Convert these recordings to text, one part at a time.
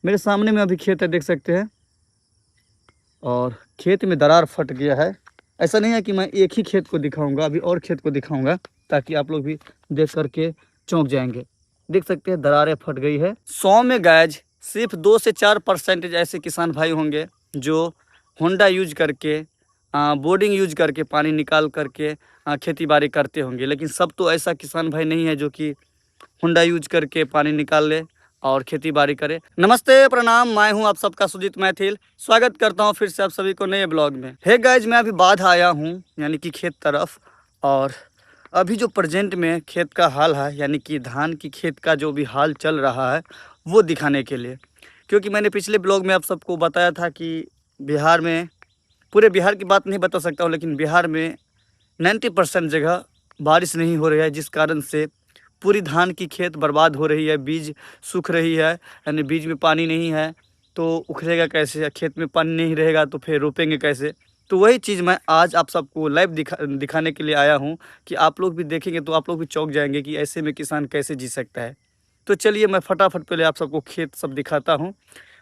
मेरे सामने में अभी खेत है, देख सकते हैं। और खेत में दरार फट गया है। ऐसा नहीं है कि मैं एक ही खेत को दिखाऊंगा, अभी और खेत को दिखाऊंगा ताकि आप लोग भी देख करके चौंक जाएंगे। देख सकते हैं दरारें फट गई है। 100 में गाइज सिर्फ 2 से 4% ऐसे किसान भाई होंगे जो होंडा यूज करके बोर्डिंग यूज करके पानी निकाल करके खेती बाड़ी करते होंगे। लेकिन सब तो ऐसा किसान भाई नहीं है जो कि होंडा यूज करके पानी निकाल ले और खेती बाड़ी करे। नमस्ते प्रणाम, मैं हूं आप सबका सुजीत मैथिल। स्वागत करता हूं फिर से आप सभी को नए ब्लॉग में। हे गाइज, मैं अभी बाध आया हूं यानी कि खेत तरफ। और अभी जो प्रेजेंट में खेत का हाल है यानी कि धान की खेत का जो भी हाल चल रहा है वो दिखाने के लिए। क्योंकि मैंने पिछले ब्लॉग में आप सबको बताया था कि बिहार में, पूरे बिहार की बात नहीं बता सकता हूँ, लेकिन बिहार में 90% जगह बारिश नहीं हो रही है, जिस कारण से पूरी धान की खेत बर्बाद हो रही है। बीज सूख रही है, यानी बीज में पानी नहीं है तो उखड़ेगा कैसे, खेत में पानी नहीं रहेगा तो फिर रोपेंगे कैसे। तो वही चीज़ मैं आज आप सबको लाइव दिखाने के लिए आया हूँ कि आप लोग भी देखेंगे तो आप लोग भी चौंक जाएंगे कि ऐसे में किसान कैसे जी सकता है। तो चलिए मैं फटाफट पहले आप सबको खेत सब दिखाता हूँ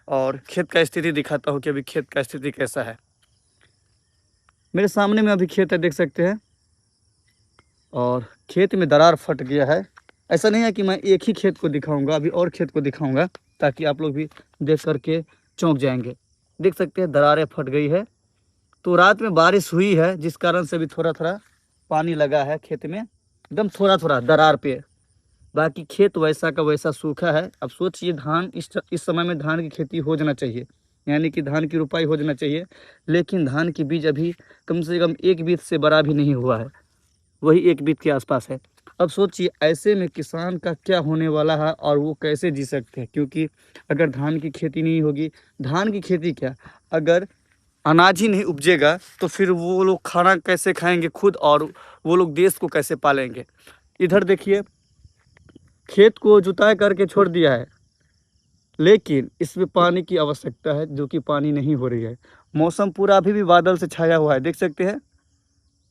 और खेत का स्थिति दिखाता हूँ कि अभी खेत का स्थिति कैसा है। मेरे सामने में अभी खेत है, देख सकते हैं। और खेत में दरार फट गया है। ऐसा नहीं है कि मैं एक ही खेत को दिखाऊंगा, अभी और खेत को दिखाऊंगा ताकि आप लोग भी देख करके चौंक जाएंगे। देख सकते हैं दरारें फट गई है। तो रात में बारिश हुई है जिस कारण से भी थोड़ा थोड़ा पानी लगा है खेत में, एकदम थोड़ा थोड़ा दरार पे। बाकी खेत वैसा का वैसा सूखा है। अब सोचिए धान इस समय में धान की खेती हो जाना चाहिए, यानी कि धान की रुपाई हो जाना चाहिए। लेकिन धान की बीज अभी कम से कम एक बीज से बड़ा भी नहीं हुआ है, वही एक बीत के आसपास है। अब सोचिए ऐसे में किसान का क्या होने वाला है और वो कैसे जी सकते हैं। क्योंकि अगर धान की खेती नहीं होगी, धान की खेती क्या, अगर अनाज ही नहीं उपजेगा तो फिर वो लोग खाना कैसे खाएंगे खुद, और वो लोग देश को कैसे पालेंगे। इधर देखिए खेत को जुताई करके छोड़ दिया है, लेकिन इसमें पानी की आवश्यकता है जो कि पानी नहीं हो रही है। मौसम पूरा अभी भी बादल से छाया हुआ है, देख सकते हैं।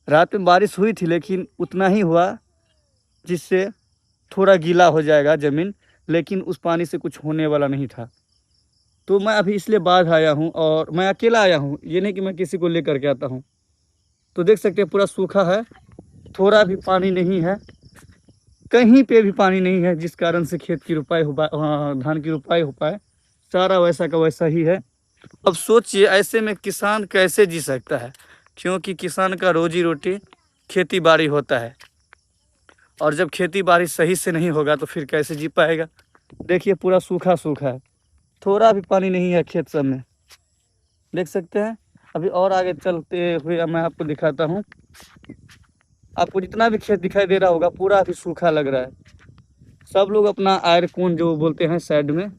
रात में बारिश हुई थी लेकिन उतना ही हुआ जिससे थोड़ा गीला हो जाएगा ज़मीन, लेकिन उस पानी से कुछ होने वाला नहीं था। तो मैं अभी इसलिए बाहर आया हूँ और मैं अकेला आया हूँ, ये नहीं कि मैं किसी को लेकर के आता हूँ। तो देख सकते हैं पूरा सूखा है, थोड़ा भी पानी नहीं है, कहीं पे भी पानी नहीं है, जिस कारण से खेत की रुपाई हो पाए, धान की रुपाई हो पाए। सारा वैसा का वैसा ही है। अब सोचिए ऐसे में किसान कैसे जी सकता है, क्योंकि किसान का रोजी रोटी खेती बाड़ी होता है। और जब खेती बाड़ी सही से नहीं होगा तो फिर कैसे जी पाएगा। देखिए पूरा सूखा सूखा है, थोड़ा भी पानी नहीं है खेत सब में, देख सकते हैं। अभी और आगे चलते हुए मैं आपको दिखाता हूँ। आपको जितना भी खेत दिखाई दे रहा होगा पूरा अभी सूखा लग रहा है। सब लोग अपना आयर कोन जो बोलते हैं साइड में,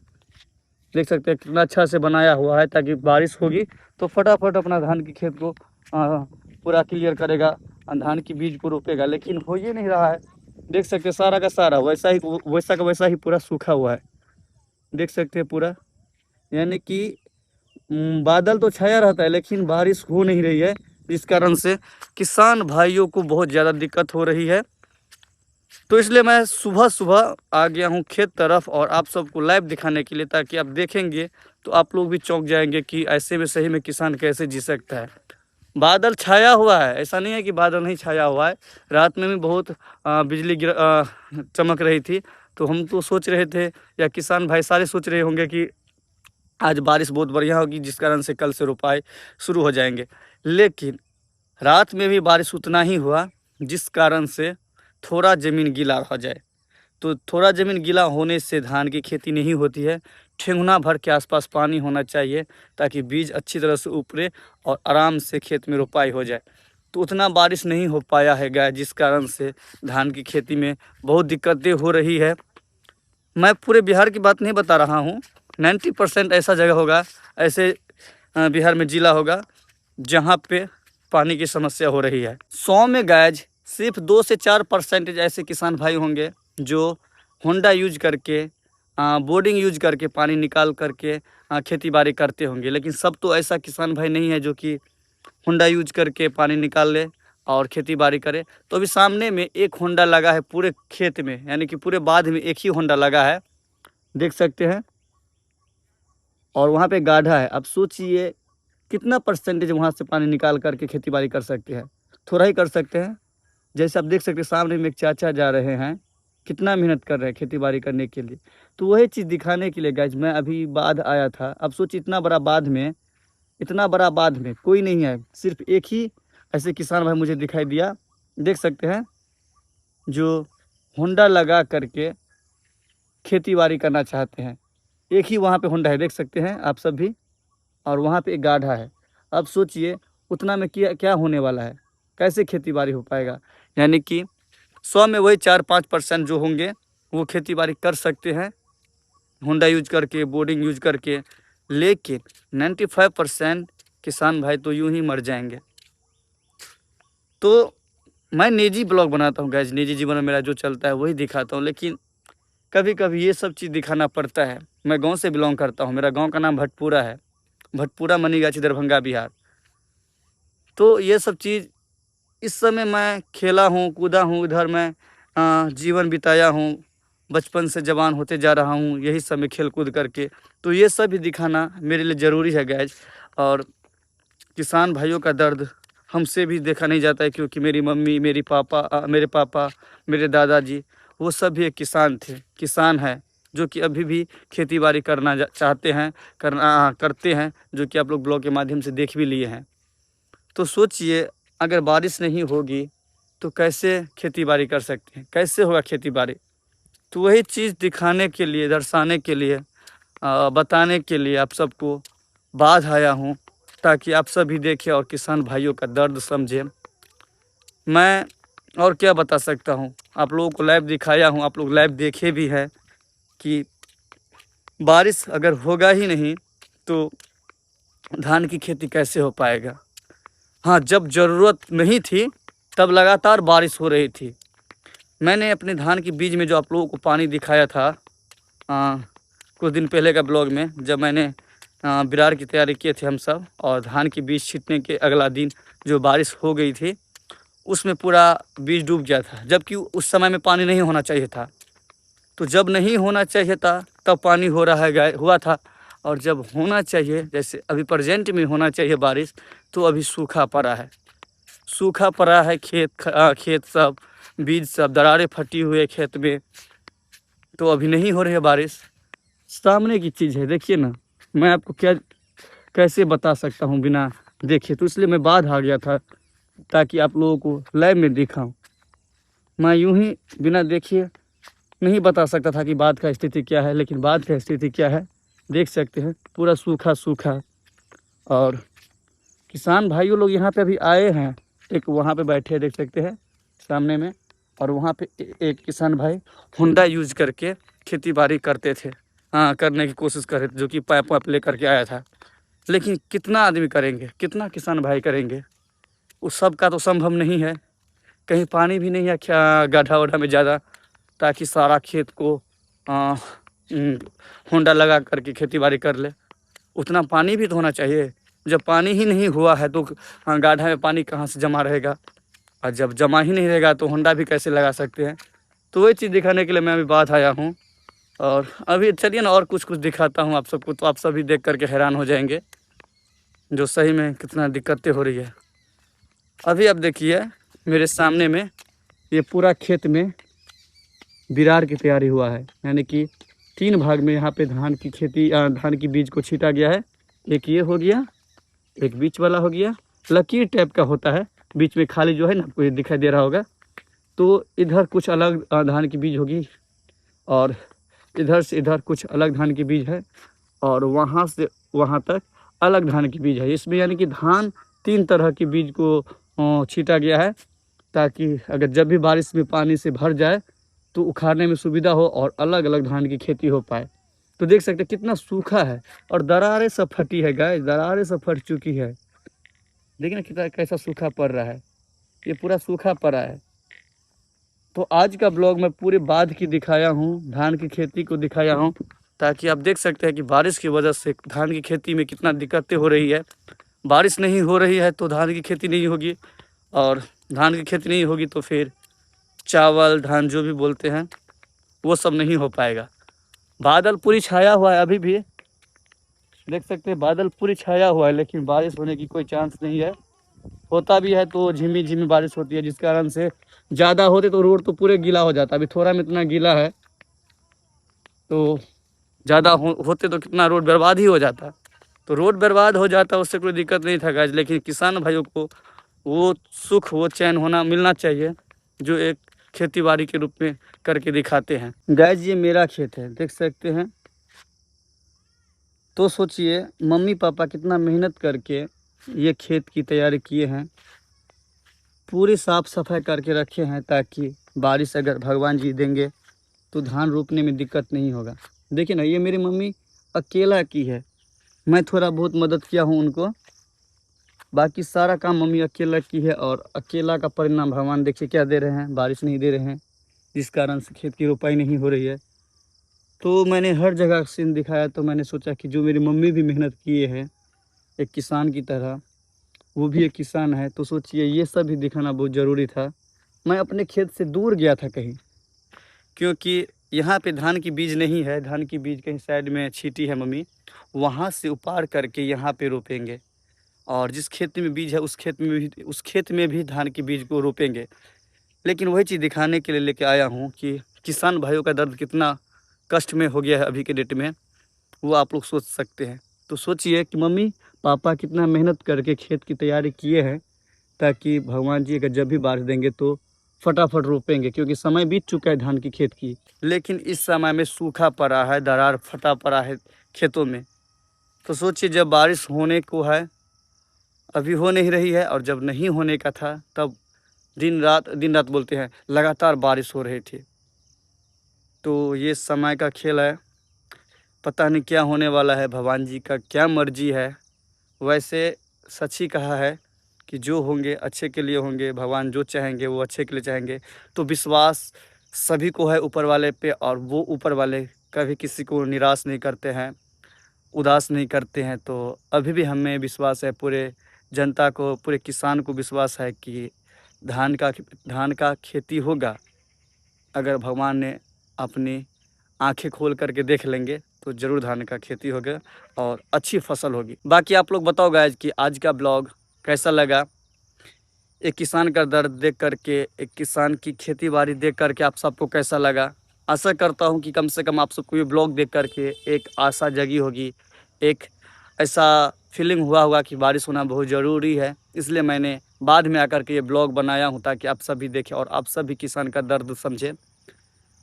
देख सकते हैं कितना अच्छा से बनाया हुआ है ताकि बारिश होगी तो फटाफट अपना धान की खेत को पूरा क्लियर करेगा, धान की बीज को रोपेगा। लेकिन हो ये नहीं रहा है, देख सकते हैं सारा का सारा वैसा का वैसा ही पूरा सूखा हुआ है, देख सकते हैं पूरा। यानी कि बादल तो छाया रहता है लेकिन बारिश हो नहीं रही है, जिस कारण से किसान भाइयों को बहुत ज़्यादा दिक्कत हो रही है। तो इसलिए मैं सुबह सुबह आ गया हूँ खेत तरफ और आप सबको लाइव दिखाने के लिए, ताकि आप देखेंगे तो आप लोग भी चौंक जाएंगे कि ऐसे में सही में किसान कैसे जी सकता है। बादल छाया हुआ है, ऐसा नहीं है कि बादल नहीं छाया हुआ है। रात में भी बहुत बिजली चमक रही थी। तो हम तो सोच रहे थे, या किसान भाई सारे सोच रहे होंगे कि आज बारिश बहुत बढ़िया होगी जिस कारण से कल से रोपाई शुरू हो जाएंगे। लेकिन रात में भी बारिश उतना ही हुआ जिस कारण से थोड़ा ज़मीन गीला हो जाए। तो थोड़ा ज़मीन गीला होने से धान की खेती नहीं होती है। ठेंगुना भर के आसपास पानी होना चाहिए ताकि बीज अच्छी तरह से उपरे और आराम से खेत में रोपाई हो जाए। तो उतना बारिश नहीं हो पाया है गाय, जिस कारण से धान की खेती में बहुत दिक्कतें हो रही है। मैं पूरे बिहार की बात नहीं बता रहा हूँ, 90% ऐसा जगह होगा, ऐसे बिहार में ज़िला होगा जहाँ पे पानी की समस्या हो रही है। 100 में गाइज सिर्फ 2 से 4% ऐसे किसान भाई होंगे जो होंडा यूज करके बोर्डिंग यूज करके पानी निकाल करके खेती बाड़ी करते होंगे। लेकिन सब तो ऐसा किसान भाई नहीं है जो कि होंडा यूज करके पानी निकाल ले और खेती बाड़ी करे। तो अभी सामने में एक होंडा लगा है पूरे खेत में, यानी कि पूरे बाध में एक ही होंडा लगा है, देख सकते हैं। और वहाँ पे गाढ़ा है। अब सोचिए कितना परसेंटेज वहाँ से पानी निकाल करके खेती बाड़ी कर सकते हैं, थोड़ा ही कर सकते हैं। जैसे आप देख सकते हैं सामने में एक चाचा जा रहे हैं, कितना मेहनत कर रहे हैं खेती बाड़ी करने के लिए। तो वही चीज़ दिखाने के लिए गाइज मैं अभी बाढ़ आया था। अब सोचिए इतना बड़ा बांध में कोई नहीं है, सिर्फ एक ही ऐसे किसान भाई मुझे दिखाई दिया, देख सकते हैं, जो होंडा लगा करके खेती बाड़ी करना चाहते हैं। एक ही वहाँ पे होंडा है, देख सकते हैं आप सब भी, और वहाँ पे एक गाढ़ा है। अब सोचिए उतना में क्या क्या होने वाला है, कैसे खेती बाड़ी हो पाएगा। यानी कि 100 में वही 4-5% जो होंगे वो खेती बाड़ी कर सकते हैं होंडा यूज करके, बोर्डिंग यूज करके, लेकिन 95% किसान भाई तो यूं ही मर जाएंगे। तो मैं निजी ब्लॉग बनाता हूँ गैस, निजी जीवन में मेरा जो चलता है वही दिखाता हूँ, लेकिन कभी कभी ये सब चीज़ दिखाना पड़ता है। मैं गांव से बिलोंग करता हूँ, मेरा गांव का नाम भटपूरा है, भटपूरा मनीगाछी दरभंगा बिहार। तो ये सब चीज़ इस समय मैं खेला हूँ, कूदा हूँ, इधर मैं जीवन बिताया हूँ, बचपन से जवान होते जा रहा हूँ यही समय खेल कूद करके। तो ये सब भी दिखाना मेरे लिए ज़रूरी है गैज। और किसान भाइयों का दर्द हमसे भी देखा नहीं जाता है, क्योंकि मेरी मम्मी, मेरे पापा, मेरे दादाजी, वो सब भी एक किसान है, जो कि अभी भी खेती बाड़ी करना चाहते हैं, करते हैं, जो कि आप लोग ब्लॉग के माध्यम से देख भी लिए हैं। तो सोचिए अगर बारिश नहीं होगी तो कैसे खेती बाड़ी कर सकते हैं, कैसे होगा खेती बाड़ी। तो वही चीज़ दिखाने के लिए, दर्शाने के लिए, बताने के लिए आप सबको बाध आया हूँ, ताकि आप सभी देखें और किसान भाइयों का दर्द समझें। मैं और क्या बता सकता हूँ, आप लोगों को लाइव दिखाया हूँ, आप लोग लाइव देखे भी हैं कि बारिश अगर होगा ही नहीं तो धान की खेती कैसे हो पाएगा। हाँ, जब ज़रूरत नहीं थी तब लगातार बारिश हो रही थी। मैंने अपने धान की बीज में जो आप लोगों को पानी दिखाया था कुछ दिन पहले का ब्लॉग में, जब मैंने बिरार की तैयारी किए थे हम सब, और धान की बीज छींटने के अगला दिन जो बारिश हो गई थी उसमें पूरा बीज डूब गया था, जबकि उस समय में पानी नहीं होना चाहिए था। तो जब नहीं होना चाहिए था तब पानी हुआ था, और जब होना चाहिए, जैसे अभी प्रेजेंट में होना चाहिए बारिश, तो अभी सूखा पड़ा है खेत सब, बीज सब, दरारें फटी हुई है खेत में, तो अभी नहीं हो रही है बारिश। सामने की चीज़ है, देखिए ना, मैं आपको कैसे बता सकता हूँ बिना देखे। तो इसलिए मैं बाहर आ गया था ताकि आप लोगों को लाइव में दिखाऊं। मैं यूं ही बिना देखे नहीं बता सकता था कि बाढ़ का स्थिति क्या है, लेकिन बाढ़ का स्थिति क्या है देख सकते हैं, पूरा सूखा। और किसान भाइयों लोग यहाँ पे अभी आए हैं, एक वहाँ पे बैठे देख सकते हैं सामने में, और वहाँ पे एक किसान भाई होंडा यूज करके खेती बाड़ी करते थे, करने की कोशिश कर रहे थे, जो कि पाइप वाइप ले करके आया था। लेकिन कितना आदमी करेंगे, कितना किसान भाई करेंगे, उस सब का तो संभव नहीं है। कहीं पानी भी नहीं है क्या गड्ढा वड्ढा में ज़्यादा, ताकि सारा खेत को होंडा लगा करके खेती बाड़ी कर ले। उतना पानी भी तो होना चाहिए। जब पानी ही नहीं हुआ है तो गाढ़ा में पानी कहाँ से जमा रहेगा, और जब जमा ही नहीं रहेगा तो होंडा भी कैसे लगा सकते हैं। तो वही चीज़ दिखाने के लिए मैं अभी बात आया हूँ। और अभी चलिए ना और कुछ दिखाता हूँ आप सबको, तो आप सभी देख करके हैरान हो जाएंगे जो सही में कितना दिक्कतें हो रही है। अभी आप देखिए मेरे सामने में ये पूरा खेत में बिरार की तैयारी हुआ है, यानी कि 3 भाग में यहाँ पे धान की बीज को छीटा गया है। एक ये हो गया, एक बीच वाला हो गया, लकीर टाइप का होता है, बीच में खाली जो है ना आपको ये दिखाई दे रहा होगा। तो इधर कुछ अलग धान की बीज होगी, और इधर से इधर कुछ अलग धान की बीज है, और वहाँ से वहाँ तक अलग धान की बीज है। इसमें यानी कि धान 3 तरह की बीज को छीटा गया है, ताकि अगर जब भी बारिश में पानी से भर जाए तो उखाड़ने में सुविधा हो और अलग अलग धान की खेती हो पाए। तो देख सकते हैं कितना सूखा है, और दरारें सब फटी है गाइस, दरारें सब फट चुकी है। देखिए ना कितना कैसा सूखा पड़ रहा है, ये पूरा सूखा पड़ा है। तो आज का ब्लॉग मैं पूरे बाढ़ की दिखाया हूँ, धान की खेती को दिखाया हूँ, ताकि आप देख सकते हैं कि बारिश की वजह से धान की खेती में कितना दिक्कतें हो रही है। बारिश नहीं हो रही है तो धान की खेती नहीं होगी, और धान की खेती नहीं होगी तो फिर चावल धान जो भी बोलते हैं वो सब नहीं हो पाएगा। बादल पूरी छाया हुआ है अभी भी, देख सकते हैं बादल पूरी छाया हुआ है, लेकिन बारिश होने की कोई चांस नहीं है। होता भी है तो झिमी झिमी बारिश होती है, जिस कारण से ज़्यादा होते तो रोड तो पूरे गीला हो जाता। अभी थोड़ा में इतना गीला है, तो ज़्यादा होते तो कितना रोड बर्बाद ही हो जाता। तो रोड बर्बाद हो जाता, उससे कोई दिक्कत नहीं था गाइज, लेकिन किसान भाइयों को वो सुख वो चैन होना मिलना चाहिए जो एक खेती बाड़ी के रूप में करके दिखाते हैं। गाइज ये मेरा खेत है, देख सकते हैं। तो सोचिए मम्मी पापा कितना मेहनत करके ये खेत की तैयारी किए हैं, पूरी साफ सफाई करके रखे हैं, ताकि बारिश अगर भगवान जी देंगे तो धान रोपने में दिक्कत नहीं होगा। देखिए ना, ये मेरी मम्मी अकेला की है, मैं थोड़ा बहुत मदद किया हूँ उनको, बाकी सारा काम मम्मी अकेला की है। और अकेला का परिणाम भगवान देखिए क्या दे रहे हैं, बारिश नहीं दे रहे हैं, जिस कारण से खेत की रोपाई नहीं हो रही है। तो मैंने हर जगह सीन दिखाया, तो मैंने सोचा कि जो मेरी मम्मी भी मेहनत किए हैं एक किसान की तरह, वो भी एक किसान है, तो सोचिए ये सब भी दिखाना बहुत ज़रूरी था। मैं अपने खेत से दूर गया था कहीं, क्योंकि यहाँ पे धान की बीज नहीं है, धान की बीज कहीं साइड में छीटी है मम्मी, वहाँ से उपाड़ करके यहाँ पे रोपेंगे। और जिस खेत में बीज है उस खेत में भी धान की बीज को रोपेंगे। लेकिन वही चीज़ दिखाने के लिए लेके आया हूँ कि किसान भाइयों का दर्द कितना कष्ट में हो गया है अभी के डेट में, वो आप लोग सोच सकते हैं। तो सोचिए कि मम्मी पापा कितना मेहनत करके खेत की तैयारी किए हैं, ताकि भगवान जी अगर जब भी बारिश देंगे तो फटाफट रोपेंगे, क्योंकि समय बीत चुका है धान की खेत की। लेकिन इस समय में सूखा पड़ा है, दरार फटा पड़ा है खेतों में। तो सोचिए जब बारिश होने को है, अभी हो नहीं रही है, और जब नहीं होने का था तब दिन रात बोलते हैं लगातार बारिश हो रही थी। तो ये समय का खेल है, पता नहीं क्या होने वाला है, भगवान जी का क्या मर्जी है। वैसे सच ही कहा है कि जो होंगे अच्छे के लिए होंगे, भगवान जो चाहेंगे वो अच्छे के लिए चाहेंगे। तो विश्वास सभी को है ऊपर वाले पे, और वो ऊपर वाले कभी किसी को निराश नहीं करते हैं, उदास नहीं करते हैं। तो अभी भी हमें विश्वास है, पूरे जनता को, पूरे किसान को विश्वास है कि धान का खेती होगा। अगर भगवान ने अपनी आंखें खोल करके देख लेंगे तो ज़रूर धान का खेती होगा और अच्छी फसल होगी। बाकी आप लोग बताओ गाइज कि आज का ब्लॉग कैसा लगा। एक किसान का दर्द देख करके, एक किसान की खेती बाड़ी देख करके आप सबको कैसा लगा। आशा करता हूँ कि कम से कम आप सबको ये ब्लॉग देख करके एक आशा जगी होगी, एक ऐसा फीलिंग हुआ होगा कि बारिश होना बहुत ज़रूरी है। इसलिए मैंने बाद में आकर के ये ब्लॉग बनाया हूँ, ताकि आप सभी देखें और आप सभी किसान का दर्द समझें।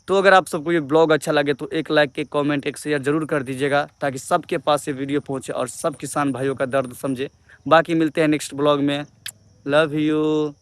तो अगर आप सबको ये ब्लॉग अच्छा लगे तो एक लाइक, एक कमेंट, एक शेयर ज़रूर कर दीजिएगा, ताकि सबके पास ये वीडियो पहुँचे और सब किसान भाइयों का दर्द समझे। बाकी मिलते हैं नेक्स्ट ब्लॉग में। Love you.